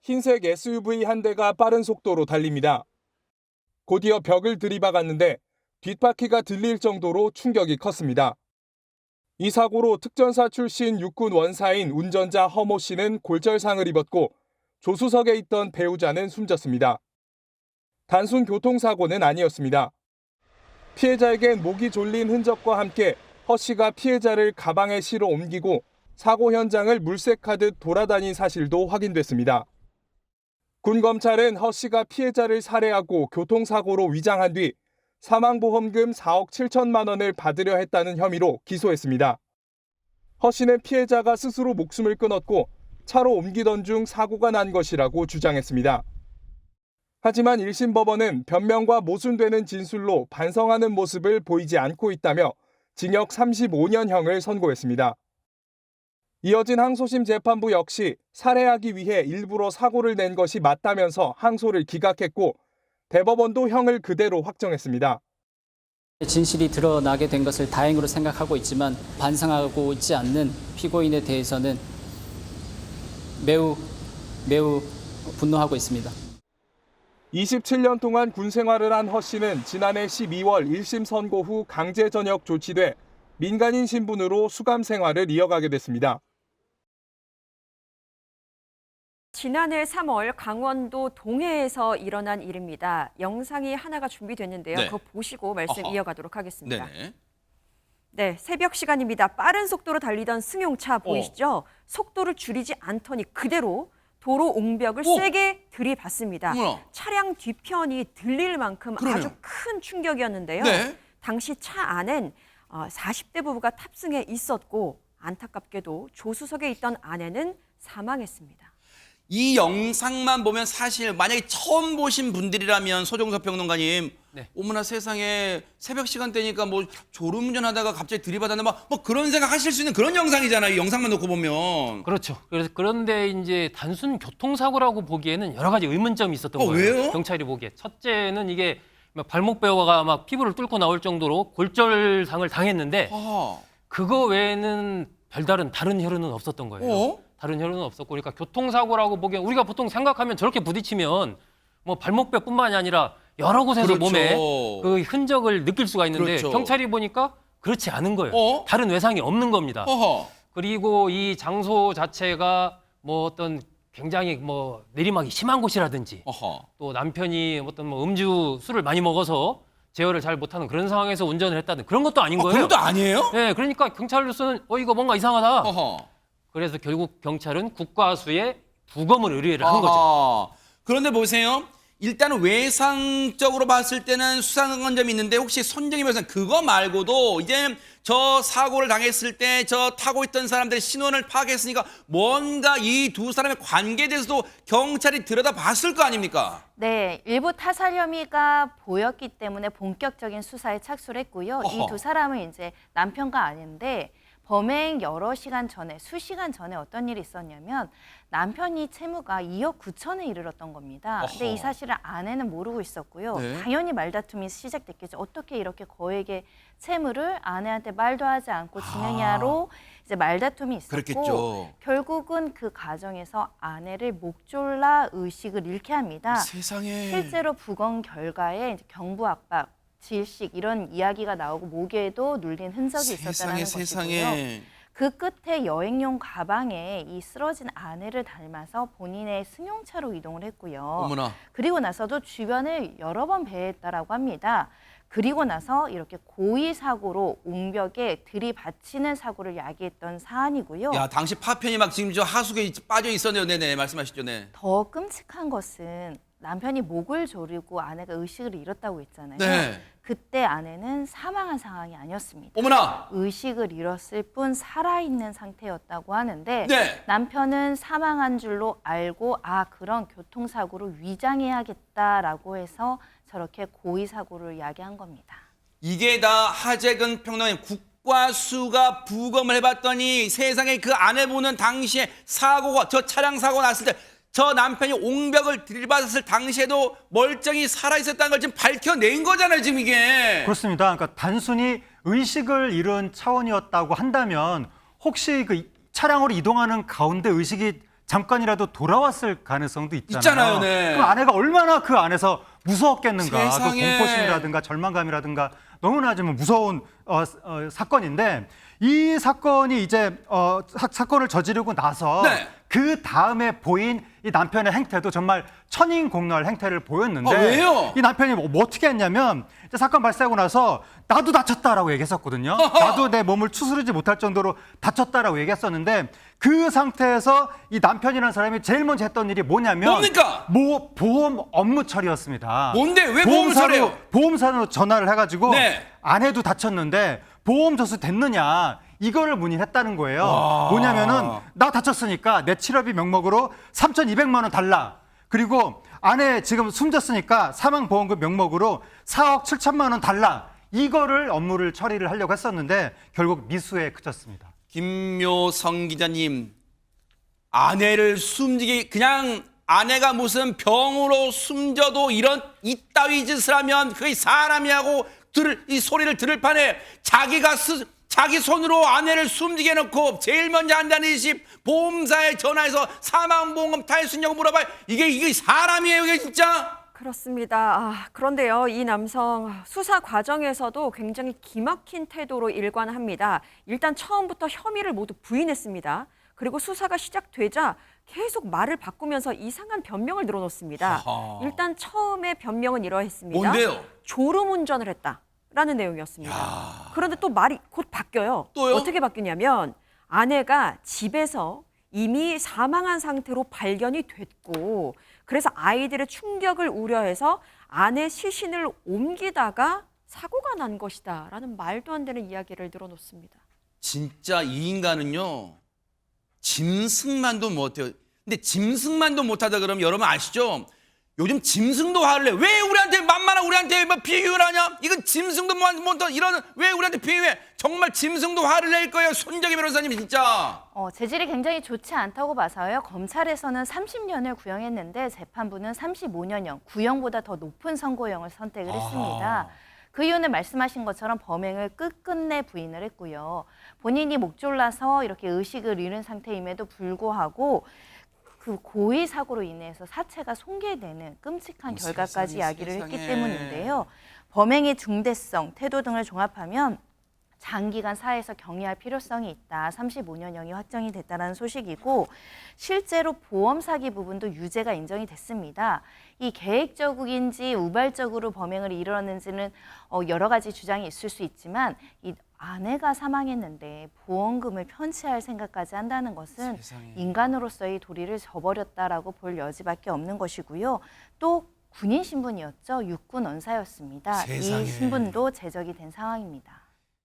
흰색 SUV 한 대가 빠른 속도로 달립니다. 곧이어 벽을 들이박았는데 뒷바퀴가 들릴 정도로 충격이 컸습니다. 이 사고로 특전사 출신 육군 원사인 운전자 허모 씨는 골절상을 입었고 조수석에 있던 배우자는 숨졌습니다. 단순 교통사고는 아니었습니다. 피해자에겐 목이 졸린 흔적과 함께 허 씨가 피해자를 가방에 실어 옮기고 사고 현장을 물색하듯 돌아다닌 사실도 확인됐습니다. 군 검찰은 허 씨가 피해자를 살해하고 교통사고로 위장한 뒤 사망보험금 4억 7천만 원을 받으려 했다는 혐의로 기소했습니다. 허 씨는 피해자가 스스로 목숨을 끊었고 차로 옮기던 중 사고가 난 것이라고 주장했습니다. 하지만 1심 법원은 변명과 모순되는 진술로 반성하는 모습을 보이지 않고 있다며 징역 35년형을 선고했습니다. 이어진 항소심 재판부 역시 살해하기 위해 일부러 사고를 낸 것이 맞다면서 항소를 기각했고 대법원도 형을 그대로 확정했습니다. 진실이 드러나게 된 것을 다행으로 생각하고 있지만 반성하고 있지 않는 피고인에 대해서는 매우 분노하고 있습니다. 27년 동안 군 생활을 한 허 씨는 지난해 12월 1심 선고 후 강제 전역 조치돼 민간인 신분으로 수감 생활을 이어가게 됐습니다. 지난해 3월 강원도 동해에서 일어난 일입니다. 영상이 하나가 준비됐는데요. 네. 그거 보시고 말씀 이어가도록 하겠습니다. 네네. 네, 새벽 시간입니다. 빠른 속도로 달리던 승용차 보이시죠? 속도를 줄이지 않더니 그대로 도로 옹벽을 세게 들이받습니다. 어머나. 차량 뒤편이 들릴 만큼 그러네요. 아주 큰 충격이었는데요. 네. 당시 차 안엔 40대 부부가 탑승해 있었고 안타깝게도 조수석에 있던 아내는 사망했습니다. 이 영상만 보면 사실 만약에 처음 보신 분들이라면 소종섭 평론가님, 네. 어머나 세상에 새벽 시간대니까 뭐 졸음운전하다가 갑자기 들이받았나 뭐 그런 생각하실 수 있는 그런 영상이잖아요. 이 영상만 놓고 보면. 그렇죠. 그런데 이제 단순 교통사고라고 보기에는 여러 가지 의문점이 있었던 거예요. 왜요? 경찰이 보기에. 첫째는 이게 막 발목뼈가 막 피부를 뚫고 나올 정도로 골절상을 당했는데 아. 그거 외에는 다른 혈흔은 없었던 거예요. 어? 다른 혈흔은 없었고, 그러니까 교통사고라고 보기엔 우리가 보통 생각하면 저렇게 부딪히면 뭐 발목뼈뿐만이 아니라 여러 곳에서 그렇죠. 몸에 그 흔적을 느낄 수가 있는데 그렇죠. 경찰이 보니까 그렇지 않은 거예요. 어? 다른 외상이 없는 겁니다. 어허. 그리고 이 장소 자체가 뭐 어떤 굉장히 뭐 내리막이 심한 곳이라든지 어허. 또 남편이 어떤 뭐 음주 술을 많이 먹어서 제어를 잘 못하는 그런 상황에서 운전을 했다는 그런 것도 아닌 거예요. 그런 것도 아니에요? 네, 그러니까 경찰로서는 이거 뭔가 이상하다. 어허. 그래서 결국 경찰은 국과수에 부검을 의뢰를 한 거죠. 아하. 그런데 보세요. 일단 외상적으로 봤을 때는 수상한 점이 있는데 혹시 손정희 변호사는 그거 말고도 이제 저 사고를 당했을 때 저 타고 있던 사람들의 신원을 파악했으니까 뭔가 이 두 사람의 관계에 대해서도 경찰이 들여다봤을 거 아닙니까? 네, 일부 타살 혐의가 보였기 때문에 본격적인 수사에 착수를 했고요. 이 어허. 두 사람은 이제 남편과 아내인데 범행 여러 시간 전에, 수시간 전에 어떤 일이 있었냐면 남편이 채무가 2억 9천에 이르렀던 겁니다. 근데 어허. 이 사실을 아내는 모르고 있었고요. 네. 당연히 말다툼이 시작됐겠죠. 어떻게 이렇게 거액의 채무를 아내한테 말도 하지 않고 지느냐로 이제 말다툼이 있었고 그랬겠죠. 결국은 그 과정에서 아내를 목 졸라 의식을 잃게 합니다. 세상에. 실제로 부검 결과에 이제 경부 압박, 질식 이런 이야기가 나오고 목에도 눌린 흔적이 있었다는 것이고요. 세상에. 그 끝에 여행용 가방에 이 쓰러진 아내를 닮아서 본인의 승용차로 이동을 했고요. 어머나. 그리고 나서도 주변을 여러 번 배회했다라고 합니다. 그리고 나서 이렇게 고의 사고로 옹벽에 들이받치는 사고를 야기했던 사안이고요. 야, 당시 파편이 막 지금 저 하수구에 빠져 있었네요. 네네, 말씀하시죠. 네. 더 끔찍한 것은 남편이 목을 조르고 아내가 의식을 잃었다고 했잖아요. 네. 그때 아내는 사망한 상황이 아니었습니다. 어머나. 의식을 잃었을 뿐 살아있는 상태였다고 하는데 네. 남편은 사망한 줄로 알고 그런 교통사고를 위장해야겠다라고 해서 저렇게 고의사고를 야기한 겁니다. 이게 다 하재근 평론가님 국과수가 부검을 해봤더니 세상에 그 아내분은 당시에 사고가 저 차량 사고 났을 때 저 남편이 옹벽을 들이받았을 당시에도 멀쩡히 살아있었다는 걸 지금 밝혀낸 거잖아요, 지금 이게. 그렇습니다. 그러니까 단순히 의식을 잃은 차원이었다고 한다면 혹시 그 차량으로 이동하는 가운데 의식이 잠깐이라도 돌아왔을 가능성도 있잖아요. 있잖아요, 네. 그 아내가 얼마나 그 안에서 무서웠겠는가. 그 세상에. 공포심이라든가 절망감이라든가 너무나 좀 무서운 사건인데 이 사건이 이제 사건을 저지르고 나서 네. 그 다음에 보인 이 남편의 행태도 정말 천인공노할 행태를 보였는데 왜요? 이 남편이 뭐 어떻게 했냐면 이제 사건 발생하고 나서 나도 다쳤다라고 얘기했었거든요. 나도 내 몸을 추스르지 못할 정도로 다쳤다라고 얘기했었는데 그 상태에서 이 남편이라는 사람이 제일 먼저 했던 일이 뭐냐면 뭡니까? 보험 업무 처리였습니다. 뭔데? 왜 보험을 처리해요? 보험사로 전화를 해가지고 네. 아내도 다쳤는데 보험 접수 됐느냐 이거를 문의했다는 거예요. 와. 뭐냐면은 나 다쳤으니까 내 치료비 명목으로 3,200만 원 달라. 그리고 아내 지금 숨졌으니까 사망보험금 명목으로 4억 7천만 원 달라. 이거를 업무를 처리를 하려고 했었는데 결국 미수에 그쳤습니다. 김묘성 기자님, 아내를 숨지게 그냥 아내가 무슨 병으로 숨져도 이따위 짓을 하면 그게 사람이 하고 이 소리를 들을 판에 자기 손으로 아내를 숨지게 해놓고 제일 먼저 한다는 짓이 보험사에 전화해서 사망보험금 탈수냐고 물어봐요. 이게 사람이에요, 이게 진짜? 그렇습니다. 그런데요, 이 남성 수사 과정에서도 굉장히 기막힌 태도로 일관합니다. 일단 처음부터 혐의를 모두 부인했습니다. 그리고 수사가 시작되자 계속 말을 바꾸면서 이상한 변명을 늘어놓습니다. 하하. 일단 처음에 변명은 이러했습니다. 뭔데요? 졸음운전을 했다라는 내용이었습니다. 그런데 또 말이 곧 바뀌어요. 또요? 어떻게 바뀌냐면 아내가 집에서 이미 사망한 상태로 발견이 됐고 그래서 아이들의 충격을 우려해서 아내 시신을 옮기다가 사고가 난 것이다라는 말도 안 되는 이야기를 늘어놓습니다. 진짜 이 인간은요, 짐승만도 못해요. 근데 짐승만도 못하다 그러면 여러분 아시죠? 요즘 짐승도 화를 내. 왜 우리한테 만만한 우리한테 뭐 비유를 하냐? 이건 짐승도 못하 이런 왜 우리한테 비유해? 정말 짐승도 화를 낼 거예요. 손정희 변호사님 진짜. 재질이 굉장히 좋지 않다고 봐서요. 검찰에서는 30년을 구형했는데 재판부는 35년형, 구형보다 더 높은 선고형을 선택을 했습니다. 그 이유는 말씀하신 것처럼 범행을 끝끝내 부인을 했고요. 본인이 목졸라서 이렇게 의식을 잃은 상태임에도 불구하고 그 고의 사고로 인해서 사체가 손괴되는 끔찍한 결과까지 이야기를 했기 때문인데요. 범행의 중대성, 태도 등을 종합하면 장기간 사회에서 격리할 필요성이 있다. 35년형이 확정이 됐다는 소식이고 실제로 보험 사기 부분도 유죄가 인정이 됐습니다. 이 계획적인지 우발적으로 범행을 이루었는지는 여러 가지 주장이 있을 수 있지만 이 아내가 사망했는데 보험금을 편취할 생각까지 한다는 것은 세상에. 인간으로서의 도리를 저버렸다라고 볼 여지밖에 없는 것이고요. 또 군인 신분이었죠. 육군 언사였습니다. 세상에. 이 신분도 제적이 된 상황입니다.